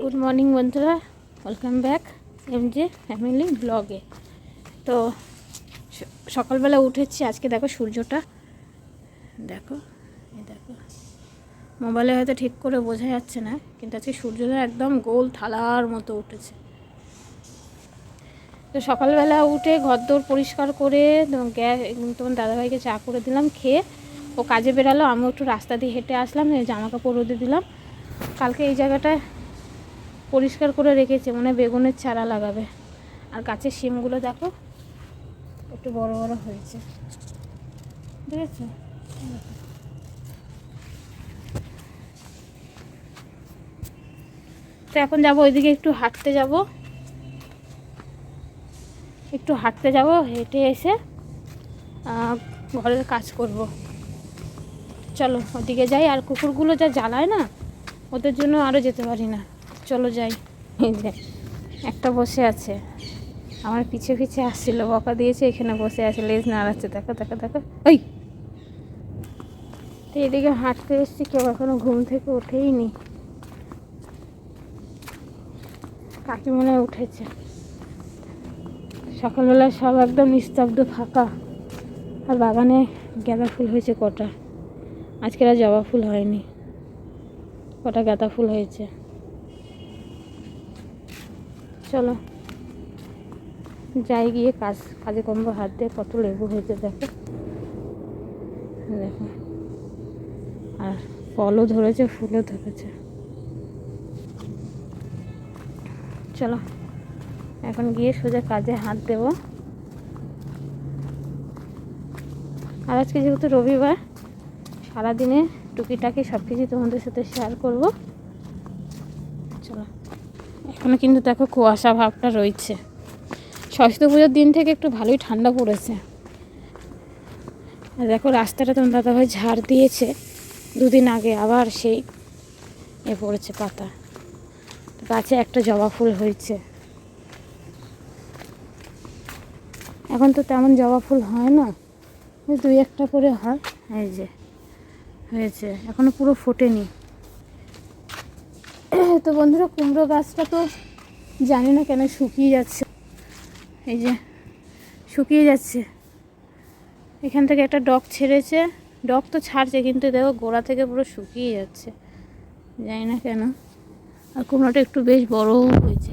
Good morning বন্ধুরা, welcome back এমজে family ব্লগে। তো সকালবেলা উঠেছি আজকে। দেখো সূর্যটা, দেখো এই দেখো, মোবাইলে হয়তো ঠিক করে বোঝা যাচ্ছে না, কিন্তু আজকে সূর্যটা একদম গোল থালার মতো উঠেছে। তো সকালবেলা উঠে ঘরদোর পরিষ্কার করে গ্যাস তোমার দাদাভাইকে চা করে দিলাম, খেয়ে ও কাজে বেরালো। আমিও একটু রাস্তা দিয়ে হেঁটে আসলাম, জামা কাপড় রোদে দিলাম। কালকে এই জায়গাটায় পরিষ্কার করে রেখেছে, মানে বেগুনের চারা লাগাবে। আর গাছের শিমগুলো দেখো একটু বড় বড় হয়েছে, দেখেছো? তো এখন যাবো ওইদিকে, একটু হাঁটতে যাব, হেঁটে এসে ঘরের কাজ করব। চলো ওদিকে যাই। আর কুকুরগুলো যা জ্বালায় না, ওদের জন্য আরও যেতে পারি না। চলো যাই। এই যে একটা বসে আছে, আমার পিছে পিছে আসছিল, বকা দিয়েছে, এখানে বসে আছে, লেজ নাড়াচ্ছে, দেখো দেখো দেখো। ওই তো এদিকে হাঁটতে এসছি, কেউ এখনো ঘুম থেকে ওঠেই নি। কাকি মনে হয় উঠেছে। সকালবেলা সব একদম নিস্তব্ধ, ফাঁকা। আর বাগানে গাঁদা ফুল হয়েছে কটা, আজকে আর জবা ফুল হয়নি, কটা গাঁদা ফুল হয়েছে। চলো যাই, গিয়ে কাজে কমবো। হাত দিয়ে কত লেবু হয়েছে দেখো, দেখো। আর ফলও ধরেছে, ফুলও ধরেছে। চলো এখন গিয়ে সোজা কাজে হাত দেবো। আর আজকে যেহেতু রবিবার, সারাদিনে টুকিটাকি সব কিছু তোমাদের সাথে শেয়ার করবো। চলো, এখনো কিন্তু দেখো কুয়াশা ভাবটা রয়েছে। সরস্বতী পুজোর দিন থেকে একটু ভালোই ঠান্ডা পড়েছে। আর দেখো রাস্তাটা তোমার দাদাভাই ঝাড় দিয়েছে দুদিন আগে, আবার সেই পড়েছে পাতা। গাছে একটা জবা ফুল হয়েছে। এখন তো তেমন জবা ফুল হয় না, দুই একটা করে হয়। এই যে হয়েছে, এখনো পুরো ফোটেনি। তো বন্ধুরা, কুমড়ো গাছটা তো জানি না কেন শুকিয়ে যাচ্ছে। এই যে শুকিয়ে যাচ্ছে, এখান থেকে একটা ডগ ছেড়েছে, ডগ তো ছাড়ছে, কিন্তু দেখো গোড়া থেকে পুরো শুকিয়ে যাচ্ছে, জানি না কেন। আর কুমড়োটা একটু বেশ বড়ও হয়েছে,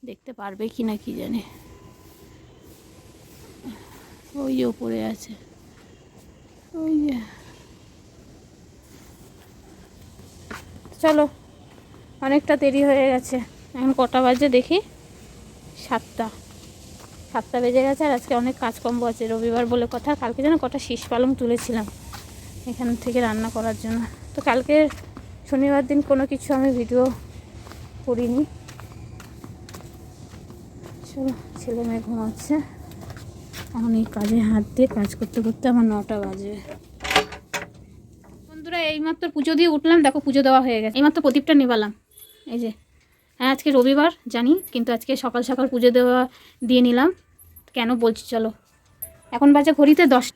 দেখতে পারবে কি না কি জানে। ওই যে ওপরে আছে, ওই যে। চলো, অনেকটা দেরি হয়ে গেছে। এখন কটা বাজে দেখি, 7টা বেজে গেছে। আর আজকে অনেক কাজকর্ম আছে, রবিবার বলে কথা। কালকে যেন কটা শীষ পালং তুলেছিলাম এখান থেকে রান্না করার জন্য। তো কালকে শনিবার দিন কোনো কিছু আমি ভিডিও করিনি। চলো, ছেলে মেয়ে ঘুমাচ্ছে, এখন এই কাজে হাত দিয়ে কাজ করতে করতে আমার 9টা বাজে। বন্ধুরা, এইমাত্র পুজো দিয়ে উঠলাম, দেখো পুজো দেওয়া হয়ে গেছে। এইমাত্র প্রদীপটা নিবালাম। এই যে, হ্যাঁ আজকে রবিবার জানি, কিন্তু আজকে সকাল সকাল পুজো দিয়ে নিলাম। কেন বলছি চলো। এখন বাজে ঘড়িতে 10।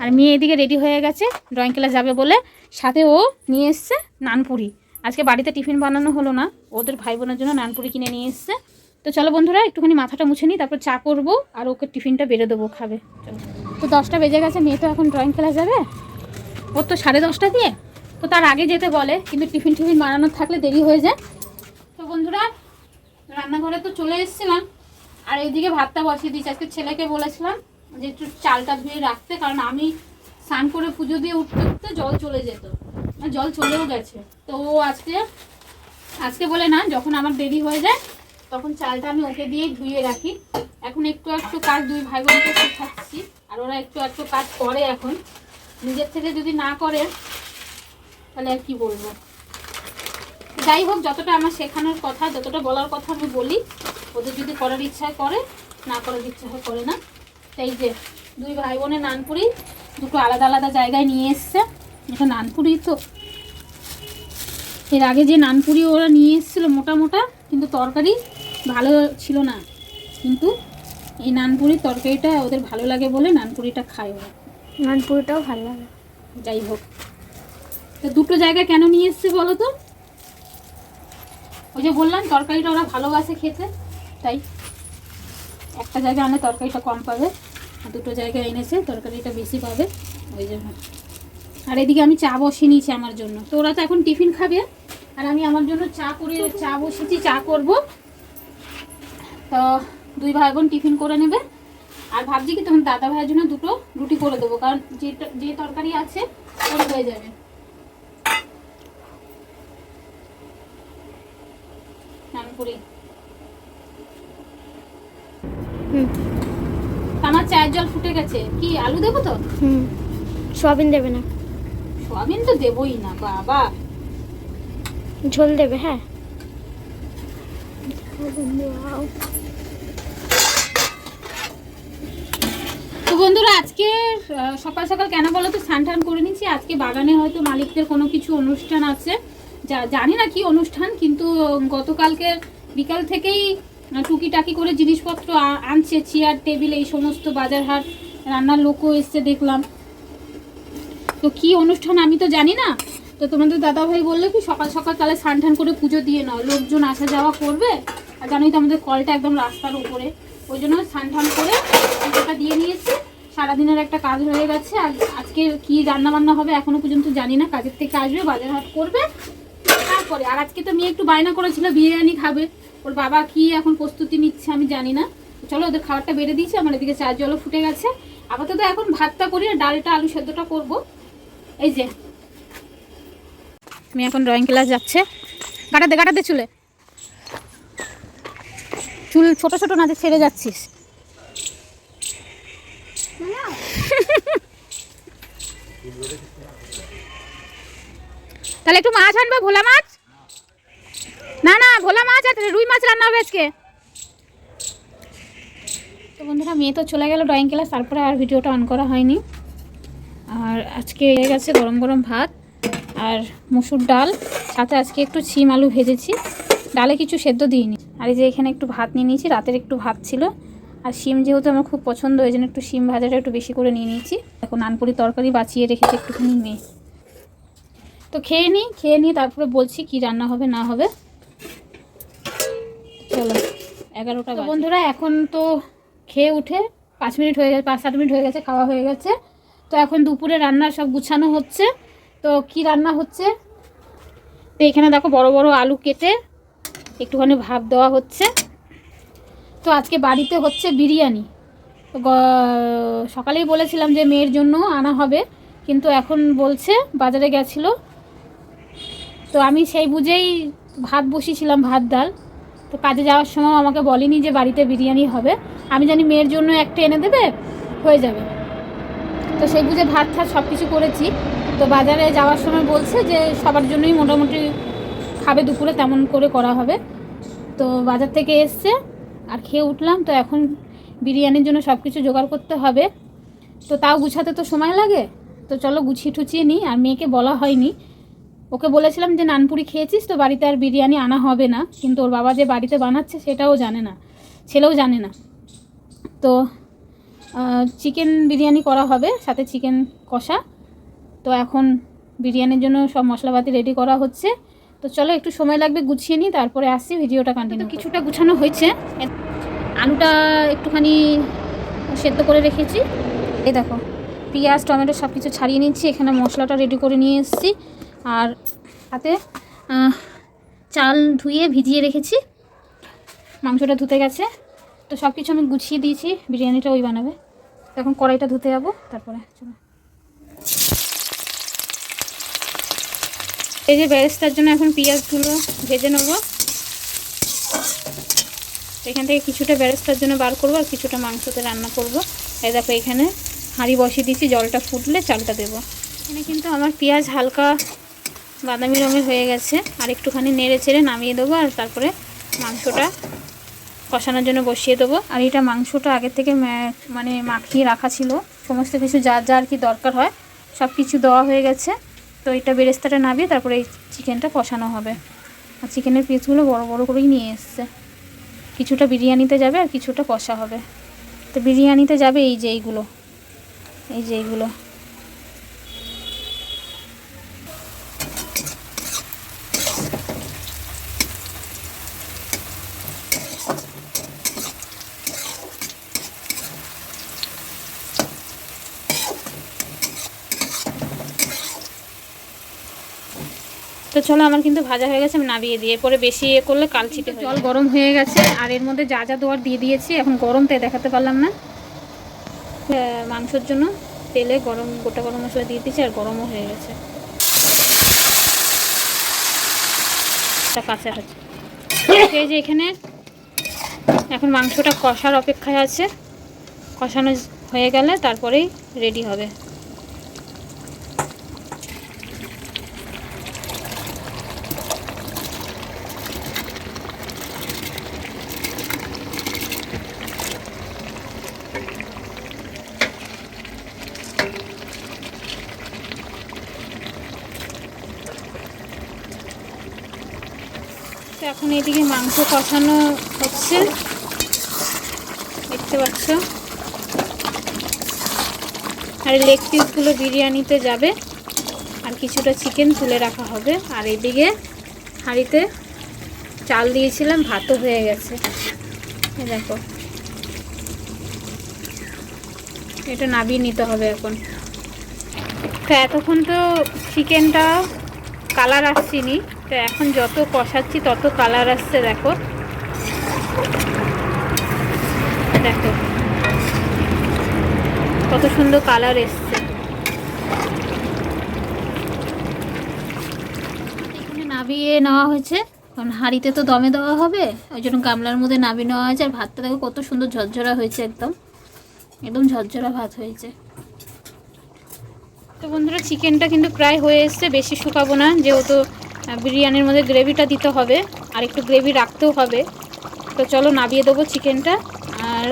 আর মেয়ে এদিকে রেডি হয়ে গেছে ড্রয়িং ক্লাস যাবে বলে, সাথে ও নিয়ে এসছে নানপুরি। আজকে বাড়িতে টিফিন বানানো হলো না, ওদের ভাই বোনের জন্য নানপুরি কিনে নিয়ে এসছে। তো চলো বন্ধুরা, একটুখানি মাথাটা মুছে নিই, তারপর চা করবো, আর ওকে টিফিনটা বেড়ে দেবো, খাবে। চলো। তো 10টা বেজে গেছে, মেয়ে তো এখন ড্রয়িং ক্লাস যাবে, ওর তো 10:30 দিয়ে। তো তার আগে যেতে বলে, কিন্তু টিফিন বানানোর থাকলে দেরি হয়ে যায়। তো বন্ধুরা, রান্নাঘরে তো চলে এসেছিলাম, আর এইদিকে ভাতটা বসিয়ে দিয়েছি। আজকে ছেলেকে বলেছিলাম যে একটু চালটা ধুয়ে রাখতে, কারণ আমি স্নান করে পুজো দিয়ে উঠতে উঠতে জল চলে যেত, জল চলেও গেছে। তো ও আজকে বলে না, যখন আমার দেরি হয়ে যায় তখন চালটা আমি ওকে দিয়েই ধুয়ে রাখি। এখন একটু একটু কাজ দুই ভাই বোনকে শেখাচ্ছি, আর ওরা একটু একটু কাজ করে। এখন নিজের থেকে যদি না করে তাহলে আর কি বলবো। যাই হোক, যতটা আমার শেখানোর কথা, যতটা বলার কথা আমি বলি। ওদের যদি করার ইচ্ছা করে, না করার ইচ্ছা হয় করে না। তাই যে দুই ভাই বোনের নানপুরি দুটো আলাদা আলাদা জায়গায় নিয়ে এসছে। এটা নানপুরি তো, এর আগে যে নানপুরি ওরা নিয়ে এসেছিলো মোটা মোটা, কিন্তু তরকারি ভালো ছিল না। কিন্তু এই নানপুরির তরকারিটা ওদের ভালো লাগে বলে নানপুরিটা খায় ওরা। নানপুরিটাও ভালো লাগে। যাই হোক, তো দুটো জায়গায় কেন নিয়ে এসছে বলো তো? ওই যে বললাম তরকারিটা ওরা ভালোবাসে খেতে, তাই একটা জায়গায় আনলে তরকারিটা কম পাবে, আর দুটো জায়গায় এনেছে তরকারিটা বেশি পাবে, ওই জন্য। আর এদিকে আমি চা বসিয়ে নিয়েছি আমার জন্য। তো ওরা তো এখন টিফিন খাবে, আর আমি আমার জন্য চা বসেছি, চা করব। তো দুই ভাই বোন টিফিন করে নেবে। আর ভাবছি কি তোমার দাদা ভাইয়ের জন্য দুটো রুটি করে দেবো, কারণ যে তরকারি আছে ওরা হয়ে যাবে। আমার চায়ের জল ফুটে গেছে। কি আলু দেবো তো? সোয়াবিন দেবে না? সোয়াবিন তো দেবই না বাবা, ঝোল দেবে। হ্যাঁ, তো বন্ধুরা আজকে সকাল সকাল কেন বলো তো স্নান টান করে নিচ্ছি। আজকে বাগানে হয়তো মালিকদের কোনো কিছু অনুষ্ঠান আছে, জানি না কি অনুষ্ঠান, কিন্তু গতকালকে বিকাল থেকেই টুকিটাকি করে জিনিসপত্র আনছে, চেয়ার টেবিল এই সমস্ত বাজার হাট, রান্নার লোকও এসছে দেখলাম। তো কি অনুষ্ঠান আমি তো জানি না। তো তোমাদের দাদাভাই বললো কি সকাল সকাল তাহলে স্নান টান করে পুজো দিয়ে নাও, লোকজন আসা যাওয়া করবে। আর জানোই তো আমাদের কলটা একদম রাস্তার উপরে, ওই জন্য স্নান টান করে পুজোটা দিয়ে নিয়েছি। সারাদিনের একটা কাজ হয়ে গেছে। আর আজকে কি রান্না বান্না হবে এখনো পর্যন্ত জানি না। কাজের থেকে আসবে, বাজার হাট করবে, তারপরে। আর আজকে তো মেয়ে একটু বায়না করেছিল বিরিয়ানি খাবে, ওর বাবা কি এখন প্রস্তুতি নিচ্ছে আমি জানি না। চলো ওদের খাবারটা বেড়ে দিয়েছি, আমার এদিকে চার জলও ফুটে গেছে। আপাতত এখন ভাতটা করি আর ডালটা আলু সেদ্ধটা করব। এই যে আমি এখন ড্রয়িং ক্লাস যাচ্ছে। কাটাতে চুল ছোট ছোট না যে ছেড়ে যাচ্ছিস। তাহলে একটু মাছ আনবে, ভোলা মাছ। না ভোলা মাছ আর রুই মাছ রান্না হবে আজকে। তো বন্ধুরা মেয়ে তো চলে গেল ড্রয়িং ক্লাস, তারপরে আর ভিডিওটা অন করা হয়নি। আর আজকে হয়ে গেছে গরম গরম ভাত আর মসুর ডাল, সাথে আজকে একটু শিম আলু ভেজেছি, ডালে কিছু সেদ্ধ দিইনি। আর এই যে এখানে একটু ভাত নিয়ে নিয়েছি, রাতের একটু ভাত ছিল। আর শিম যেহেতু আমার খুব পছন্দ, ওই জন্য একটু শিম ভাজাটা একটু বেশি করে নিয়ে নিয়েছি। এখন নানপুরি তরকারি বাঁচিয়ে রেখেছি একটুখানি মেয়ে। তো খেয়ে নিই তারপরে বলছি কি রান্না হবে না হবে। চলো 11টা বন্ধুরা, এখন তো খেয়ে উঠে 5 মিনিট হয়ে গেছে, 5-7 মিনিট হয়ে গেছে, খাওয়া হয়ে গেছে। তো এখন দুপুরে রান্নার সব গুছানো হচ্ছে। তো কি রান্না হচ্ছে, তো এখানে দেখো বড় বড় আলু কেটে একটুখানি ভাপ দেওয়া হচ্ছে। তো আজকে বাড়িতে হচ্ছে বিরিয়ানি। তো সকালেই বলেছিলাম যে মেয়ের জন্য আনা হবে, কিন্তু এখন বলছে বাজারে গেছিল। তো আমি সেই বুঝেই ভাত বসিয়েছিলাম, ভাত ডাল। তো কাজে যাওয়ার সময় আমাকে বলেনি যে বাড়িতে বিরিয়ানি হবে, আমি জানি মেয়ের জন্য একটা এনে দেবে, হয়ে যাবে। তো সেই বুঝে ভাত সব কিছু করেছি। তো বাজারে যাওয়ার সময় বলছে যে সবার জন্যই মোটামুটি খাবে দুপুরে, তেমন করে করা হবে। তো বাজার থেকে এসছে আর খেয়ে উঠলাম। তো এখন বিরিয়ানির জন্য সব কিছু জোগাড় করতে হবে। তো তাও গুছাতে তো সময় লাগে। তো চলো গুছিয়ে টুছিয়ে নিই। আর মেয়েকে বলা হয়নি, ওকে বলেছিলাম যে নানপুরি খেয়েছিস তো বাড়িতে আর বিরিয়ানি আনা হবে না, কিন্তু ওর বাবা যে বাড়িতে বানাচ্ছে সেটাও জানে না, ছেলেও জানে না। তো চিকেন বিরিয়ানি করা হবে, সাথে চিকেন কষা। তো এখন বিরিয়ানির জন্য সব মশলাপাতি রেডি করা হচ্ছে। তো চলো একটু সময় লাগবে, গুছিয়ে নিই, তারপরে আসছি, ভিডিওটা কন্টিনিউ। কিছুটা গুছানো হয়েছে, আলুটা একটুখানি সেদ্ধ করে রেখেছি। এই দেখো পেঁয়াজ টমেটো সব কিছু ছাড়িয়ে নিচ্ছি, এখানে মশলাটা রেডি করে নিয়ে এসেছি। আর হাতে চাল ধুয়ে ভিজিয়ে রেখেছি, মাংসটা ধুতে গেছে। তো সব কিছু আমি গুছিয়ে দিয়েছি, বিরিয়ানিটা ওই বানাবে। এখন কড়াইটা ধুতে যাবো, তারপরে চলো। এই যে বেরেস্তার জন্য এখন পেঁয়াজগুলো ভেজে নেবো। এখান থেকে কিছুটা বেরেস্তার জন্য বার করবো, আর কিছুটা মাংসতে রান্না করব। এই দেখো এখানে হাঁড়ি বসিয়ে দিয়েছি, জলটা ফুটলে চালটা দেবো। এখানে কিন্তু আমার পেঁয়াজ হালকা বাদামি রঙের হয়ে গেছে, আর একটুখানি নেড়ে চেড়ে নামিয়ে দেবো। আর তারপরে মাংসটা কষানোর জন্য বসিয়ে দেবো। আর এটা মাংসটা আগের থেকে মানে মাখিয়ে রাখা ছিল, সমস্ত কিছু যা যা আর কি দরকার হয় সব কিছু দেওয়া হয়ে গেছে। তো এটা বেরেস্তাটা নামিয়ে তারপরে এই চিকেনটা কষানো হবে। আর চিকেনের পিসগুলো বড় বড় করেই নিয়ে এসছে, কিছুটা বিরিয়ানিতে যাবে আর কিছুটা কষা হবে। তো বিরিয়ানিতে যাবে এই যে এইগুলো। তো চলো, আমার কিন্তু ভাজা হয়ে গেছে, আমি নামিয়ে দিয়ে পরে বেশি ইয়ে করলে কালচিটে। জল গরম হয়ে গেছে আর এর মধ্যে যা যা দেওয়ার দিয়ে দিয়েছি। এখন গরম তাই দেখাতে পারলাম না। মাংসের জন্য তেলে গোটা গরম মশলা দিয়ে দিয়েছি আর গরমও হয়ে গেছে। কাঁচা আছে এই যে এখানে। এখন মাংসটা কষার অপেক্ষায় আছে, কষানো হয়ে গেলে তারপরেই রেডি হবে। এখন এদিকে মাংস কষানো হচ্ছে, দেখতে পাচ্ছ। আর লেগ পিসগুলো বিরিয়ানিতে যাবে আর কিছুটা চিকেন তুলে রাখা হবে। আর এদিকে হাঁড়িতে চাল দিয়েছিলাম, ভাতও হয়ে গেছে। দেখো, এটা নামিয়ে নিতে হবে এখন। তো এতক্ষণ তো চিকেনটা কালার আসছিনি, তো এখন যত কষাচ্ছি তত কালার আসছে। দেখো দেখো কত সুন্দর কালার এসছে। এখানে নামিয়ে নেওয়া হয়েছে, কারণ হাঁড়িতে তো দমে দেওয়া হবে, ওই জন্য গামলার মধ্যে নামিয়ে নেওয়া হয়েছে। আর ভাতটা দেখো কত সুন্দর ঝরঝরা হয়েছে, একদম একদম ঝরঝরা ভাত হয়েছে। তো বন্ধুরা, চিকেনটা কিন্তু প্রায় হয়ে এসছে, বেশি শুকাবো না, যেহেতু বিরিয়ানির মধ্যে গ্রেভিটা দিতে হবে আর একটু গ্রেভি রাখতেও হবে। তো চলো নামিয়ে দেবো চিকেনটা, আর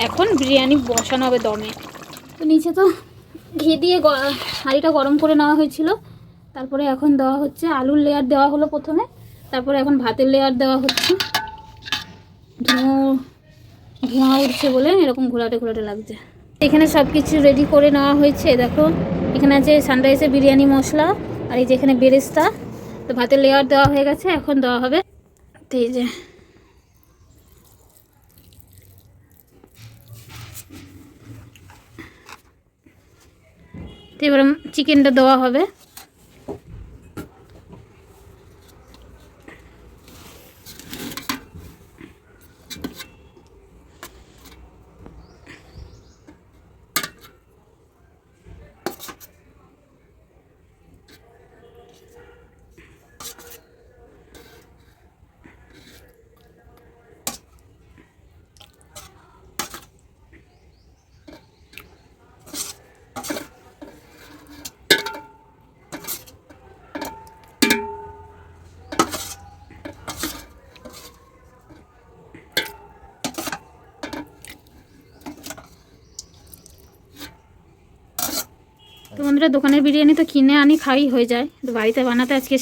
এখন বিরিয়ানি বসানো হবে দমে। তো নিচে তো ঘি দিয়ে হাঁড়িটা গরম করে নেওয়া হয়েছিল, তারপরে এখন দেওয়া হচ্ছে আলুর লেয়ার দেওয়া হলো প্রথমে, তারপরে এখন ভাতের লেয়ার দেওয়া হচ্ছে। ধোঁয়া উঠছে বলে এরকম ঘোলাটে ঘোলাটে লাগছে। এখানে সব কিছু রেডি করে নেওয়া হয়েছে। দেখো, এখানে আছে সানরাইজের বিরিয়ানি মশলা, আর এই যে এখানে বেরেস্তা। তো ভাতের লেয়ার দেওয়া হয়ে গেছে, এখন দেওয়া হবে। তো এই যে এবারে চিকেনটা দেওয়া হবে। তো বন্ধুরা, দোকানের বিরিয়ানি তো কিনে আনি খাই হয়ে যায়, তো বাড়িতে বানাতে আজকে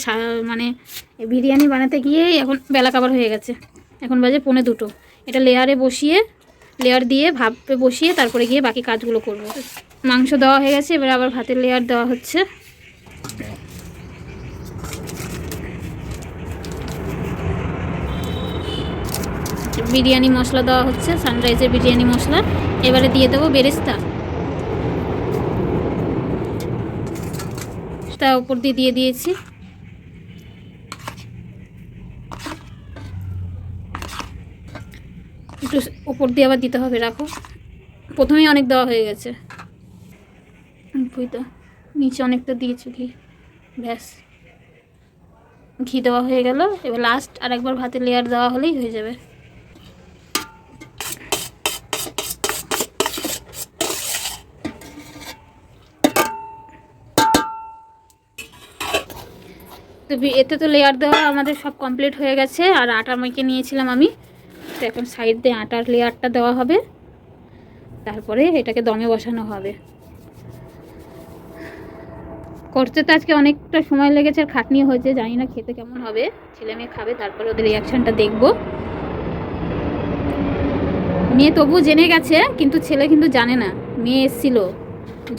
মানে বিরিয়ানি বানাতে গিয়েই এখন বেলা কাবার হয়ে গেছে। এখন বাজে 1:45। এটা লেয়ার দিয়ে ভাপে বসিয়ে তারপরে গিয়ে বাকি কাজগুলো করব। মাংস দেওয়া হয়ে গেছে, এবার আবার ভাতের লেয়ার দেওয়া হচ্ছে। বিরিয়ানি মশলা দেওয়া হচ্ছে, সানরাইজের বিরিয়ানি মশলা। এবারে দিয়ে দেবো বেরেস্তা, তা উপর দিয়ে দিয়েছি। একটু উপর দিয়ে আবার দিতে হবে, রাখো। প্রথমেই অনেক দেওয়া হয়ে গেছে, বুঝতে নিচে অনেকটা দিয়েছি ঘি। ব্যাস, ঘি দেওয়া হয়ে গেল। এবার লাস্ট আর একবার ভাতের লেয়ার দেওয়া হলেই হয়ে যাবে। তো এতে তো লেয়ার দেওয়া আমাদের সব কমপ্লিট হয়ে গেছে। আর আটা মেখে নিয়েছিলাম আমি, তো এখন সাইড দিয়ে আটার লেয়ারটা দেওয়া হবে, তারপরে এটাকে দমে বসানো হবে। করতে তো আজকে অনেকটা সময় লেগেছে আর খাটনি হয়েছে, জানি না খেতে কেমন হবে। ছেলে মেয়ে খাবে, তারপরে ওদের রিয়াকশানটা দেখব। মেয়ে তবু জেনে গেছে, কিন্তু ছেলে কিন্তু জানে না। মেয়ে এসেছিল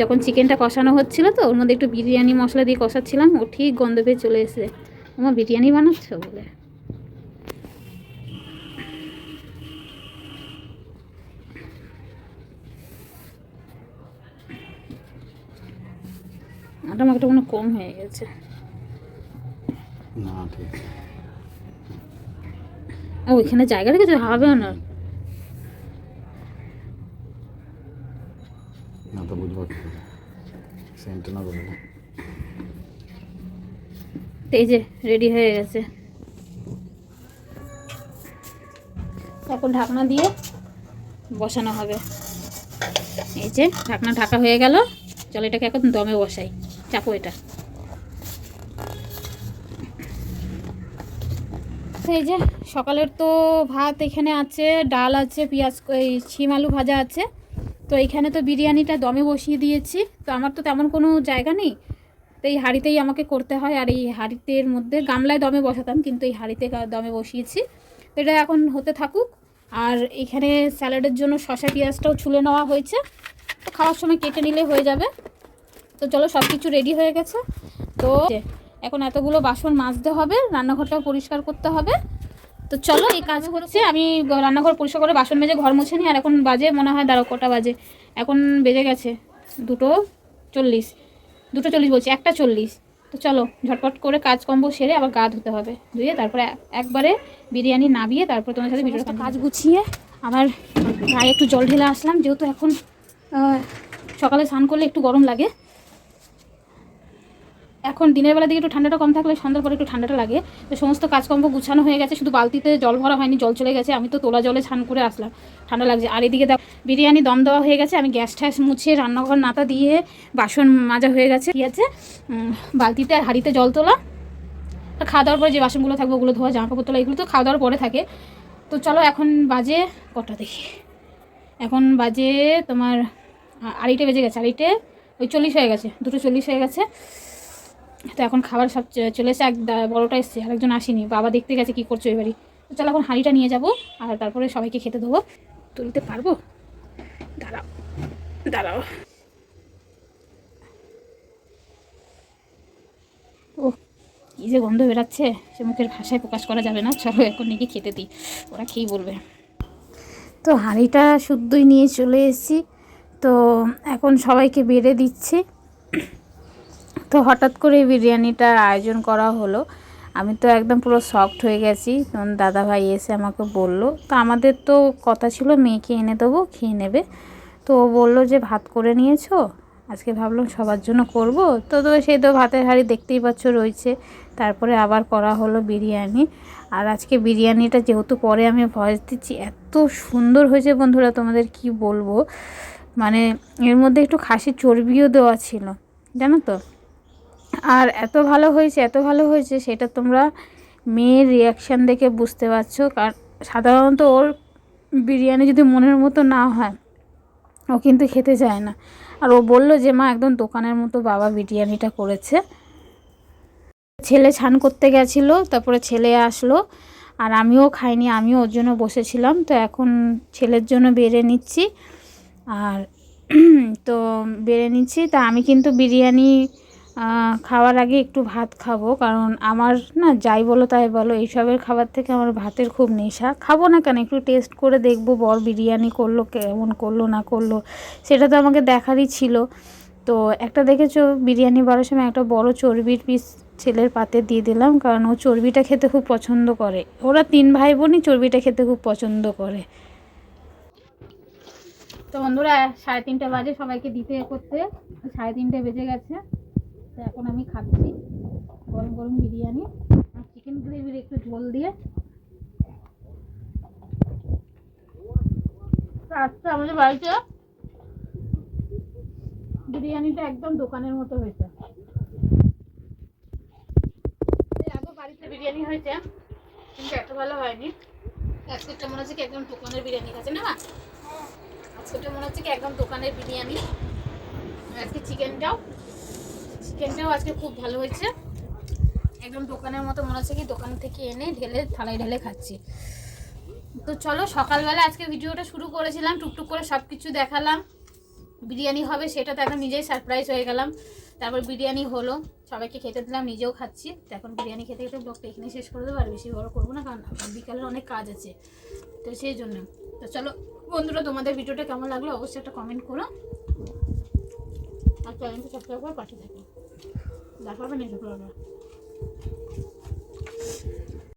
যখন চিকেনটা কষানো হচ্ছিল, তো ওর মধ্যে একটু বিরিয়ানি মশলা দিয়ে কষাচ্ছিলাম, ও ঠিক গন্ধ পেয়ে চলে এসে, আমার বিরিয়ানি বানাচ্ছ বলে। আটা মাখাটা কোনো কম হয়ে গেছে। না ঠিক আছে। ওইখানে জায়গা রেখেছে, হবেও না। না তো বুঝবো কি করে, সেন্ট না বলবো। এই যে রেডি হয়ে গেছে, এখন ঢাকনা দিয়ে বসানো হবে। এই যে ঢাকনা ঢাকা হয়ে গেল, চলো এটাকে এখন দমে বসাই। চাপো এটা। এই যে সকালের তো ভাত এখানে আছে, ডাল আছে, পেঁয়াজ এই শিম আলু ভাজা আছে। তো এইখানে তো বিরিয়ানিটা দমে বসিয়ে দিয়েছি। তো আমার তো তেমন কোনো জায়গা নেই, তো এই হাঁড়িতেই আমাকে করতে হয়। আর এই হাঁড়িতের মধ্যে গামলায় দমে বসাতাম, কিন্তু এই হাঁড়িতে দমে বসিয়েছি। তো এটা এখন হতে থাকুক। আর এখানে স্যালাডের জন্য শসা পেঁয়াজটাও ছুলে নেওয়া হয়েছে, তো খাওয়ার সময় কেটে নিলে হয়ে যাবে। তো চলো, সব কিছু রেডি হয়ে গেছে। তো এখন এতগুলো বাসন মাজতে হবে, রান্নাঘরটাও পরিষ্কার করতে হবে। তো চলো এই কাজ হচ্ছে, আমি রান্নাঘর পরিষ্কার করে বাসন মেজে ঘর মুছে নিই। আর এখন বাজে মনে হয়, দাঁড়াও কটা বাজে, এখন বেজে গেছে 2:40, 2:40 বলছি, 1:40। তো চলো ঝটপট করে কাজকর্ম সেরে আবার গা ধুতে হবে, ধুয়ে তারপরে একবারে বিরিয়ানি নামিয়ে তারপর তোমার সাথে ভিডিওটা কাজ গুছিয়ে আবার গায়ে একটু জল ঢেলে আসলাম, যেহেতু এখন সকালে স্নান করলে একটু গরম লাগে। এখন দিনের বেলা দিকে একটু ঠান্ডাটা কম থাকলে সন্ধ্যার পরে একটু ঠান্ডাটা লাগে। তো সমস্ত কাজকর্ম গুছানো হয়ে গেছে, শুধু বালতিতে জল ভরা হয়নি, জল চলে গেছে। আমি তো তোলা জলে স্নান করে আসলাম, ঠান্ডা লাগছে। আর এদিকে বিরিয়ানি দম দেওয়া হয়ে গেছে, আমি গ্যাস ট্যাস মুছে রান্নাঘর নাতা দিয়ে বাসন মাজা হয়ে গেছে। ঠিক আছে, বালতিতে আর হাঁড়িতে জল তোলা। খাওয়া দাওয়ার পরে যে বাসনগুলো থাকবে ওগুলো ধোয়া, জামা কাপড় তোলা, এগুলো তো খাওয়া দাওয়ার পরে থাকে। তো চলো এখন বাজে কটা দেখি, এখন বাজে তোমার 2:30 বেজে গেছে, 2:40 হয়ে গেছে, 2:40 হয়ে গেছে। তো এখন খাবার সব চলে এসে, এক বড়োটা এসছে, আরেকজন আসেনি, বাবা দেখতে গেছে কী করছো এবারই। তো চলো এখন হাঁড়িটা নিয়ে যাবো, আর তারপরে সবাইকে খেতে দেবো। তুলতে পারবো, দাঁড়াও দাঁড়াও। ও কী যে গন্ধ বেরাচ্ছে, সে মুখের ভাষায় প্রকাশ করা যাবে না। চলো এখন নাকি খেতে দিই, ওরা খেয়েই বলবে। তো হাঁড়িটা শুদ্ধই নিয়ে চলে এসেছি, তো এখন সবাইকে বেড়ে দিচ্ছি। তো হঠাৎ করে বিরিয়ানিটার আয়োজন করা হলো, আমি তো একদম পুরো শকড হয়ে গেছি। তখন দাদাভাই এসে আমাকে বলল, তো আমাদের তো কথা ছিল মেয়েকে এনে দেবো, খেয়ে নেবে। তো ও বললো যে ভাত করে নিয়েছো, আজকে ভাবলাম সবার জন্য করব। তো সেই তো ভাতের হাঁড়ি দেখতেই পাচ্ছ রয়েছে। তারপরে আবার করা হলো বিরিয়ানি। আর আজকে বিরিয়ানিটা যেহেতু পরে আমি ভয়েস দিচ্ছি, এত সুন্দর হয়েছে বন্ধুরা, তোমাদের কি বলবো। মানে এর মধ্যে একটু খাসির চর্বিও দেওয়া ছিল, জানো তো। আর এত ভালো হয়েছে, এত ভালো হয়েছে, সেটা তোমরা মেয়ের রিয়াকশান দেখে বুঝতে পারছো। কারণ সাধারণত ওর বিরিয়ানি যদি মনের মতো না হয়, ও কিন্তু খেতে চায় না। আর ও বললো যে মা একদম দোকানের মতো বাবা বিরিয়ানিটা করেছে। ছেলে স্নান করতে গেছিলো, তারপরে ছেলে আসলো, আর আমিও খাইনি, আমিও ওর জন্য বসেছিলাম। তো এখন ছেলের জন্য বেড়ে নিচ্ছি, আর তো বেড়ে নিচ্ছি। তা আমি কিন্তু বিরিয়ানি খাওয়ার আগে একটু ভাত খাবো, কারণ আমার না, যাই বলো তাই বলো, এইসবের খাবার থেকে আমার ভাতের খুব নেশা। খাবো না কেন, একটু টেস্ট করে দেখবো বর বিরিয়ানি করলো, কেমন করলো না করলো, সেটা তো আমাকে দেখারই ছিল। তো একটা দেখেছো বিরিয়ানি বানার সময় একটা বড় চর্বির পিস ছেলের পাতে দিয়ে দিলাম, কারণ ও চর্বিটা খেতে খুব পছন্দ করে। ওরা 3 ভাই বোনই চর্বিটা খেতে খুব পছন্দ করে। তো বন্ধুরা 3:30 বাজে, সবাইকে দিতে করতে 3:30 বেজে গেছে। তো এখন আমি খাচ্ছি গরম গরম বিরিয়ানি আর চিকেন গ্রেভির একটু ঝোল দিয়ে। তো আজকে আমাদের বাড়িতে বিরিয়ানিটা একদম দোকানের মতো হয়েছে। আগে বাড়িতে বিরিয়ানি হয়েছে, কিন্তু এত ভালো হয়নি। আজকেরটা মনে হচ্ছে কি একদম দোকানের বিরিয়ানি আছে না, আজকেরটা মনে হচ্ছে কি একদম দোকানের বিরিয়ানি। আজকে চিকেনটাও আজকে খুব ভালো হয়েছে, একদম দোকানের মতো মনে হচ্ছে কি দোকান থেকে এনে ঢেলে থালায় ঢেলে খাচ্ছি। তো চলো, সকালবেলা আজকে ভিডিওটা শুরু করেছিলাম, টুকটুক করে সব কিছু দেখালাম। বিরিয়ানি হবে সেটা তো একদম নিজেই সারপ্রাইজ হয়ে গেলাম। তারপর বিরিয়ানি হলো, সবাইকে খেতে দিলাম, নিজেও খাচ্ছি। তো এখন বিরিয়ানি খেতে খেতে ব্লগটা এখানে শেষ করে দেবো, আর বেশি বড় করবো না, কারণ বিকালের অনেক কাজ আছে, তো সেই জন্য। তো চলো বন্ধুরা, তোমাদের ভিডিওটা কেমন লাগলো অবশ্যই একটা কমেন্ট করো, আর চ্যানেলটা সাবস্ক্রাইব করে পাঠিয়ে থাকো। দেখা হবে নেক্সট ব্লগে।